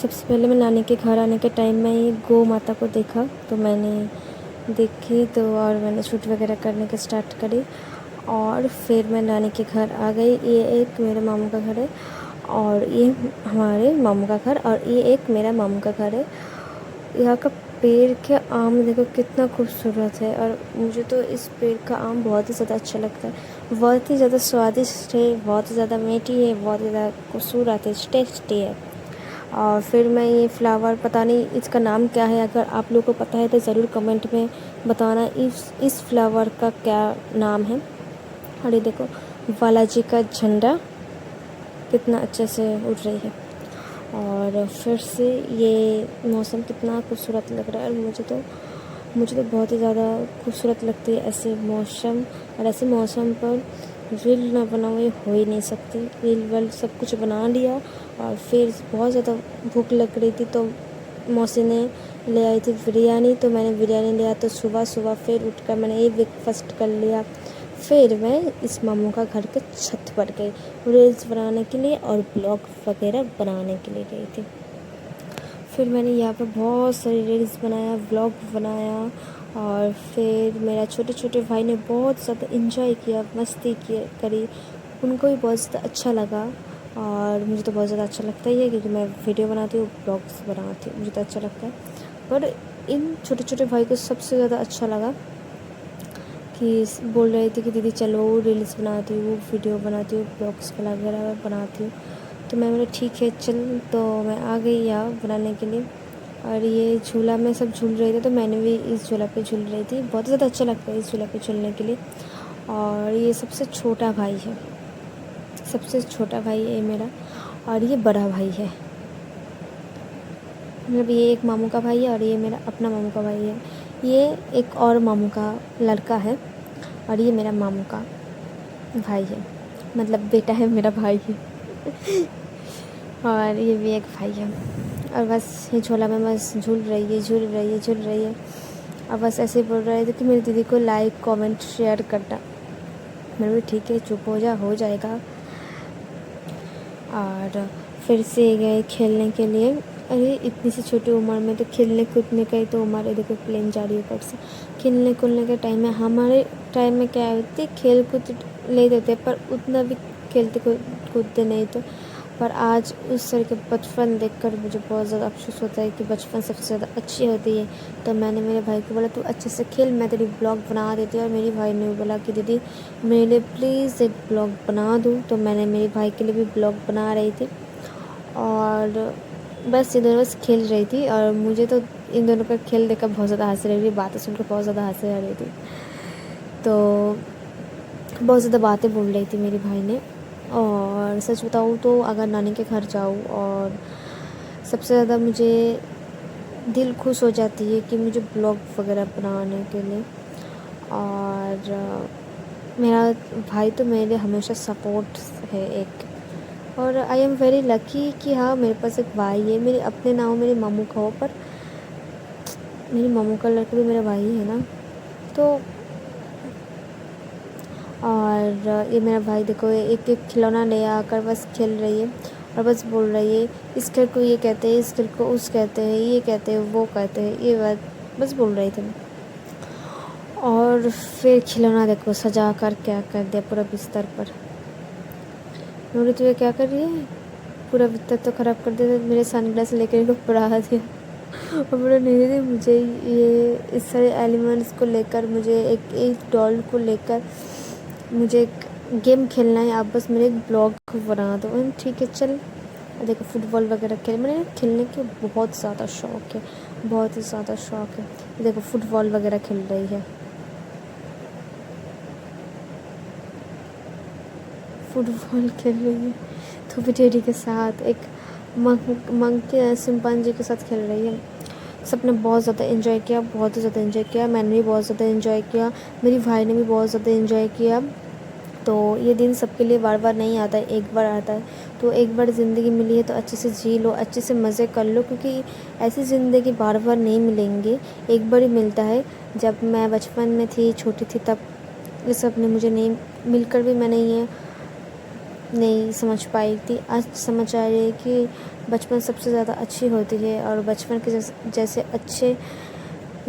सबसे पहले मैं नानी के घर आने के टाइम में ये गौ माता को देखा, तो मैंने देखी तो और मैंने शूट वगैरह करने के स्टार्ट करी और फिर मैं नानी के घर आ गई। ये एक मेरे मामू का घर है और ये हमारे मामू का घर और ये एक मेरा मामू का घर है। यहाँ का पेड़ के आम देखो कितना खूबसूरत है और मुझे तो इस पेड़ का आम बहुत ही ज़्यादा अच्छा लगता है। बहुत ही ज़्यादा स्वादिष्ट है, बहुत ही ज़्यादा मीठी है, बहुत ही ज़्यादा खूबसूरत है, टेस्टी है। और फिर मैं ये फ्लावर पता नहीं इसका नाम क्या है, अगर आप लोगों को पता है तो ज़रूर कमेंट में बताना इस फ्लावर का क्या नाम है। और ये देखो बालाजी का झंडा कितना अच्छे से उड़ रही है और फिर से ये मौसम कितना खूबसूरत लग रहा है और मुझे तो बहुत ही ज़्यादा खूबसूरत लगती है ऐसे मौसम। और ऐसे मौसम पर रील ना बना हुए हो ही नहीं सकती। रील वल सब कुछ बना लिया और फिर बहुत ज़्यादा भूख लग रही थी तो मौसी ने ले आई थी बिरयानी, तो मैंने बिरयानी लिया। तो सुबह सुबह फिर उठकर मैंने ये ब्रेकफास्ट कर लिया। फिर मैं इस मामू का घर के छत पर गई रील्स बनाने के लिए और ब्लॉग वगैरह बनाने के लिए गई थी। फिर मैंने यहाँ पर बहुत सारी रील्स बनाया, व्लॉग बनाया और फिर मेरा छोटे छोटे भाई ने बहुत ज़्यादा इंजॉय किया, मस्ती करी। उनको भी बहुत ज़्यादा अच्छा लगा और मुझे तो बहुत ज़्यादा अच्छा लगता ही है क्योंकि मैं वीडियो बनाती हूँ, ब्लॉग्स बनाती हूँ, मुझे तो अच्छा लगता है। पर इन छोटे छोटे भाई को सबसे ज़्यादा अच्छा लगा कि बोल रहे थे कि दीदी चलो रील्स बनाती हूँ, वीडियो बनाती हूँ, ब्लॉग्स वगैरह बनाती हूँ। तो मैं बोला ठीक है चल, तो मैं आ गई यहाँ बनाने के लिए। और ये झूला में सब झूल रहे थे तो मैंने भी इस झूला पे झूल रही थी। बहुत ज़्यादा अच्छा लगता है इस झूला पे झूलने के लिए। और ये सबसे छोटा भाई है, सबसे छोटा भाई है मेरा और ये बड़ा भाई है। मतलब ये एक मामू का भाई है और ये मेरा अपना मामू का भाई है। ये एक और मामू का लड़का है और ये मेरा मामू का भाई है, मतलब बेटा है, मेरा भाई है। और ये भी एक भाई है और बस ये झोला में बस झूल रही है, झूल रही है, झूल रही है। और बस ऐसे ही बोल रहे थे कि मेरी दीदी को लाइक कमेंट शेयर करना। मैंने भी ठीक है चुप हो जा, हो जाएगा। और फिर से गए खेलने के लिए। अरे इतनी सी छोटी उम्र में तो खेलने कूदने का ही तो उम्र है। देखो प्लेन जा रही है ऊपर से। खेलने कूदने के टाइम में हमारे टाइम में क्या होती खेल कूद ले देते पर उतना भी खेलते कूदते नहीं तो। पर आज उस तरह के बचपन देखकर मुझे बहुत ज़्यादा अफसोस होता है कि बचपन सबसे ज़्यादा अच्छी होती है। तो मैंने मेरे भाई को बोला तू अच्छे से खेल, मैं तेरी ब्लॉग बना देती हूँ। और मेरे भाई ने भी बोला कि दीदी मेरे लिए प्लीज़ एक ब्लॉग बना दूँ। तो मैंने मेरे भाई के लिए भी ब्लॉग बना रही थी और बस ये दोनों बस खेल रही थी। और मुझे तो इन दोनों का खेल देखकर बहुत ज़्यादा हंसी लग रही, बातें सुनकर बहुत ज़्यादा हंसी आ रही थी। तो बहुत ज़्यादा बातें बोल रही थी मेरे भाई ने। और सच बताऊँ तो अगर नानी के घर जाऊँ और सबसे ज़्यादा मुझे दिल खुश हो जाती है कि मुझे ब्लॉग वगैरह बनाने के लिए। और मेरा भाई तो मेरे लिए हमेशा सपोर्ट है एक। और आई एम वेरी लकी कि हाँ मेरे पास एक भाई है। मेरे अपने नाम मेरे मामू का हो पर मेरी मामू का लड़का भी मेरा भाई है ना। तो और ये मेरा भाई देखो एक एक खिलौना ले आकर बस खेल रही है और बस बोल रही है इस घर को ये कहते हैं, इस घर को उस कहते हैं, ये कहते हैं, वो कहते हैं, ये बात बस बोल रही थी। और फिर खिलौना देखो सजा कर क्या कर दिया पूरा बिस्तर पर। नूरी तो ये क्या कर रही है, पूरा बिस्तर तो ख़राब कर दिया। मेरे सनग्लास लेकर इनको पढ़ा दिया और बोला नहीं दीदी मुझे ये इस सारे एलिमेंट्स को लेकर, मुझे एक डॉल को लेकर मुझे एक गेम खेलना है, आप बस मेरे एक ब्लॉग बना दो। ठीक है चल। देखो फुटबॉल वगैरह मैंने खेलने के बहुत ज़्यादा शौक़ है, बहुत ही ज़्यादा शौक़ है। देखो फुटबॉल वगैरह खेल रही है, फुटबॉल खेल रही है तो टेडी के साथ एक मंकी सिंपांजी के साथ खेल रही है। सबने बहुत ज़्यादा एंजॉय किया, बहुत ही ज़्यादा एंजॉय किया। मैंने भी बहुत ज़्यादा एंजॉय किया, मेरी भाई ने भी बहुत ज़्यादा एंजॉय किया। तो ये दिन सबके लिए बार बार नहीं आता है, एक बार आता है। तो एक बार ज़िंदगी मिली है तो अच्छे से जी लो, अच्छे से मज़े कर लो क्योंकि ऐसी ज़िंदगी बार बार नहीं मिलेंगी, एक बार ही मिलता है। जब मैं बचपन में थी, छोटी थी, तब ये सब ने मुझे नहीं मिलकर भी मैंने ये नहीं समझ पाई थी। आज समझ आ रही है कि बचपन सबसे ज़्यादा अच्छी होती है और बचपन के जैसे अच्छे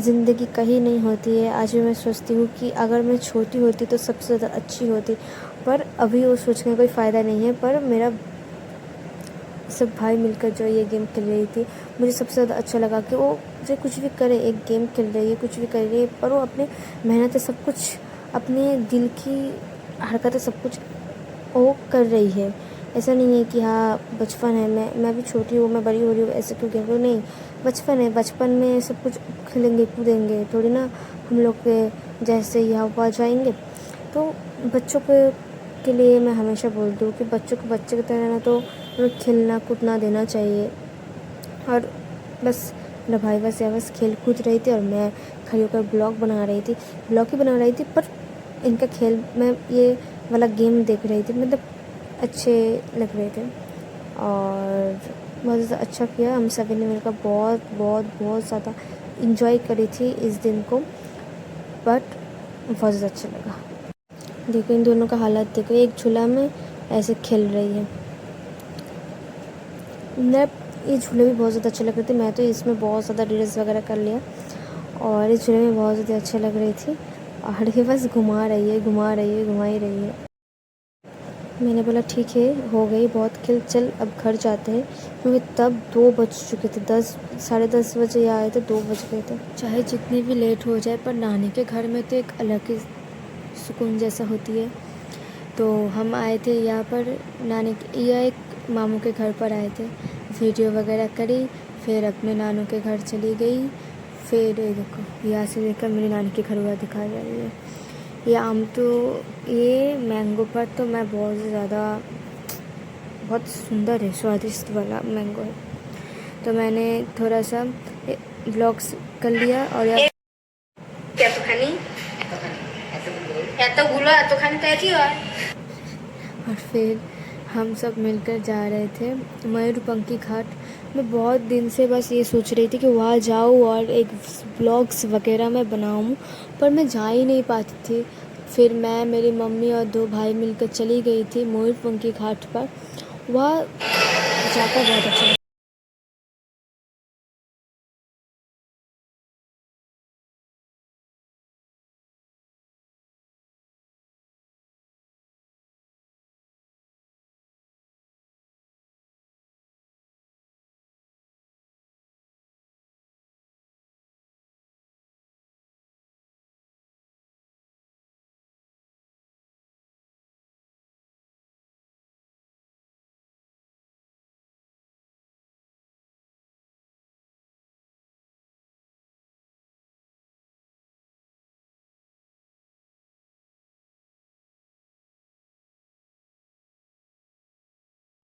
ज़िंदगी कहीं नहीं होती है। आज भी मैं सोचती हूँ कि अगर मैं छोटी होती तो सबसे ज़्यादा अच्छी होती, पर अभी वो सोचने का कोई फ़ायदा नहीं है। पर मेरा सब भाई मिलकर जो ये गेम खेल रही थी, मुझे सबसे ज़्यादा अच्छा लगा कि वो जो कुछ भी करे, एक गेम खेल रही है, कुछ भी कर रही है, पर वो अपने मेहनत से सब कुछ, अपने दिल की हरकतें सब कुछ वो कर रही है। ऐसा नहीं है कि हाँ बचपन है, मैं भी छोटी हूँ, मैं बड़ी हो रही हूँ, ऐसे क्यों कह रही हूँ, नहीं, बचपन है, बचपन में सब कुछ खेलेंगे कूदेंगे, थोड़ी ना हम लोग के जैसे यहाँ वहाँ जाएंगे। तो बच्चों के लिए मैं हमेशा बोलती हूँ कि बच्चों को बच्चे की तरह रहना, तो उन्हें खेलना कूदना देना चाहिए। और बस मेरा भाई बस खेल कूद रही थी और मैं खड़ी होकर ब्लॉग बना रही थी, ब्लॉग ही बना रही थी, पर इनका खेल मैं ये वाला गेम देख रही थी, मतलब अच्छे लग रहे थे और बहुत ज़्यादा अच्छा किया। हम सभी ने मिलकर बहुत बहुत बहुत ज़्यादा इंजॉय करी थी इस दिन को, बट बहुत ज़्यादा अच्छा लगा। देखो इन दोनों का हालत देखो, एक झूला में ऐसे खेल रही है। मैं ये झूले भी बहुत ज़्यादा अच्छे लग रहे थे, मैं तो इसमें बहुत ज़्यादा रील्स वगैरह कर लिया और इस झूले में बहुत ज़्यादा अच्छे लग रही थी और ये बस घुमा रही है, घुमा ही रही है। मैंने बोला ठीक है, हो गई बहुत खेल, चल अब घर जाते हैं, क्योंकि तब 2 बज चुके थे, 10 साढ़े 10 बजे यहाँ आए थे, 2 बज गए थे। चाहे जितनी भी लेट हो जाए, पर नानी के घर में तो एक अलग ही सुकून जैसा होती है। तो हम आए थे यहाँ पर नानी या एक मामू के घर पर आए थे, वीडियो वगैरह करी, फिर अपने नानू के घर चली गई। फिर देखो यहाँ से लेकर मेरी नानी के घर हुआ दिखा रही है। ये आम तो, ये मैंगो पर तो मैं बहुत ज़्यादा, बहुत सुंदर है, स्वादिष्ट वाला मैंगो है। तो मैंने थोड़ा सा व्लॉग्स कर लिया और और फिर हम सब मिलकर जा रहे थे मयूरपंखी घाट। मैं बहुत दिन से बस ये सोच रही थी कि वहाँ जाऊँ और एक व्लॉग्स वगैरह मैं बनाऊँ, पर मैं जा ही नहीं पाती थी। फिर मैं, मेरी मम्मी और 2 भाई मिलकर चली गई थी मयूरपंखी घाट पर। वहाँ जाकर बहुत अच्छा लगा।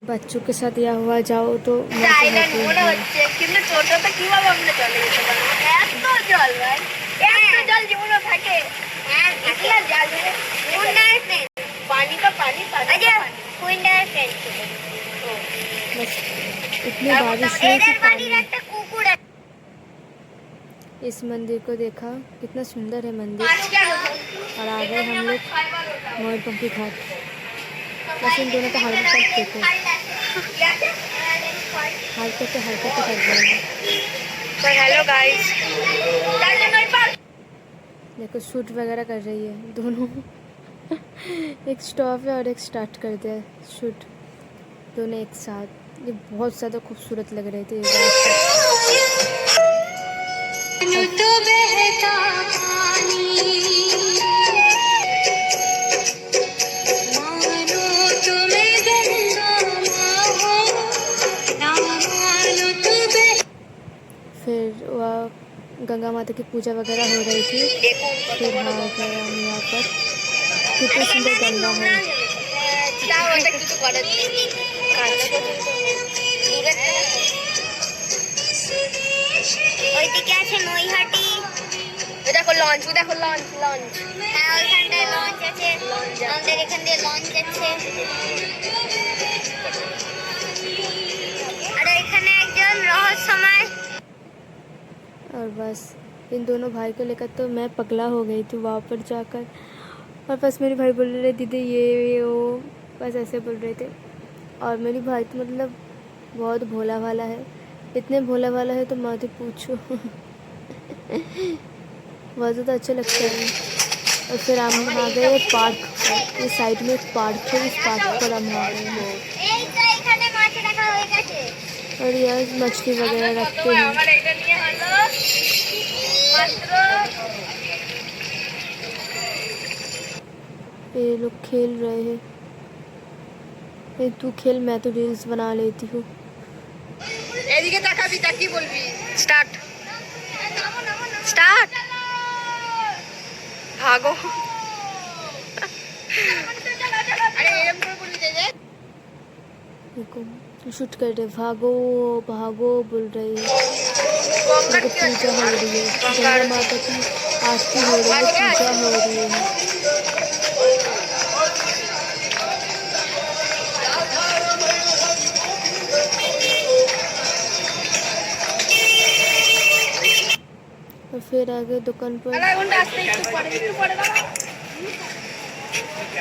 बच्चों के साथ या हुआ जाओ तो इतनी बारिश हुई कि पानी। इस मंदिर को देखा, कितना सुंदर है मंदिर। और आ गए हम लोग मयूरपंखी घाट। बस इन दोनों का हरकत देखो, हरकत कर रहे हैं। हेलो गाइस, देखो शूट वगैरह कर रही है दोनों। एक स्टॉप है और एक स्टार्ट कर दिया शूट, दोनों एक साथ। ये बहुत ज़्यादा खूबसूरत लग रहे थे। फिर वह गंगा माता की पूजा वगैरह हो रही थी। फिर हाँ गए हम यहाँ पर, कितनी सुंदर गंगा है। দেখো লঞ্চ, দেখো লঞ্চ, লঞ্চ হ্যাঁ ওইখানটায় লঞ্চ আছে, আমাদের এখান দিয়ে লঞ্চ আছে। আর এখানে একজন রহস্যময়। और बस इन दोनों भाई को लेकर तो मैं पगला हो गई थी वहाँ पर जाकर। और बस मेरे भाई बोल रहे दीदी ये वो, बस ऐसे बोल रहे थे। और मेरी भाई तो मतलब बहुत भोला भाला है, इतने भोला भाला है तो मत ही पूछो। बहुत ज़्यादा अच्छा लगता है। और फिर हम आ गए पार्क पर, इस साइड में एक पार्क है, इस पार्क पर हम आ गए हैं। और यहाँ मछली वगैरह रखते हैं। ये लोग खेल रहे हैं। ये तू खेल, मैं तो रील्स बना लेती हूँ। এদিকে তাকাবি, তাকিয়ে বলবি স্টার্ট স্টার্ট ভাগো। আরে এরকম করে বলবি যে देखो शूट कर रहे, भागो भागो बोल रही है। গঙ্গার उनकी কি पूजा हो रही है, गंगा माता की आरती हो रही है, पूजा हो रही है। और फिर आगे दुकान पर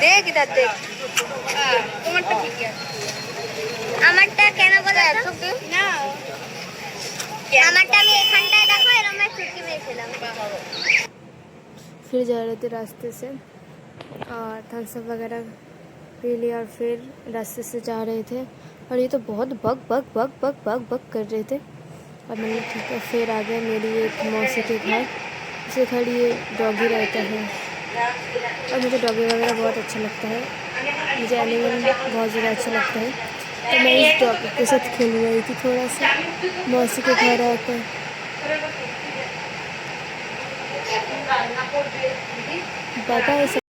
দেখ ইধার দেখ তোমারটা ঠিক আছে। আমারটা কেন বলে না, আমারটা আমি এখানটায় দেখো এরকম এক চুটকি মেরেছিলাম। फिर जा रहे थे रास्ते से और थम्स अप वगैरह पी लिया और फिर रास्ते से जा रहे थे। और ये तो बहुत bug bug bug bug bug bug कर रहे थे। और मैंने ठीक है, फिर आ गए मेरी एक मौसी के घर। उसके घर ये डॉगी रहता है और मुझे डॉगी वगैरह बहुत अच्छा लगता है, मुझे एनिमल बहुत ज़्यादा अच्छा लगता है। तो मैं इस डॉगी के साथ खेल रही थी थोड़ा सा मौसी के घर आकर। Bye bye.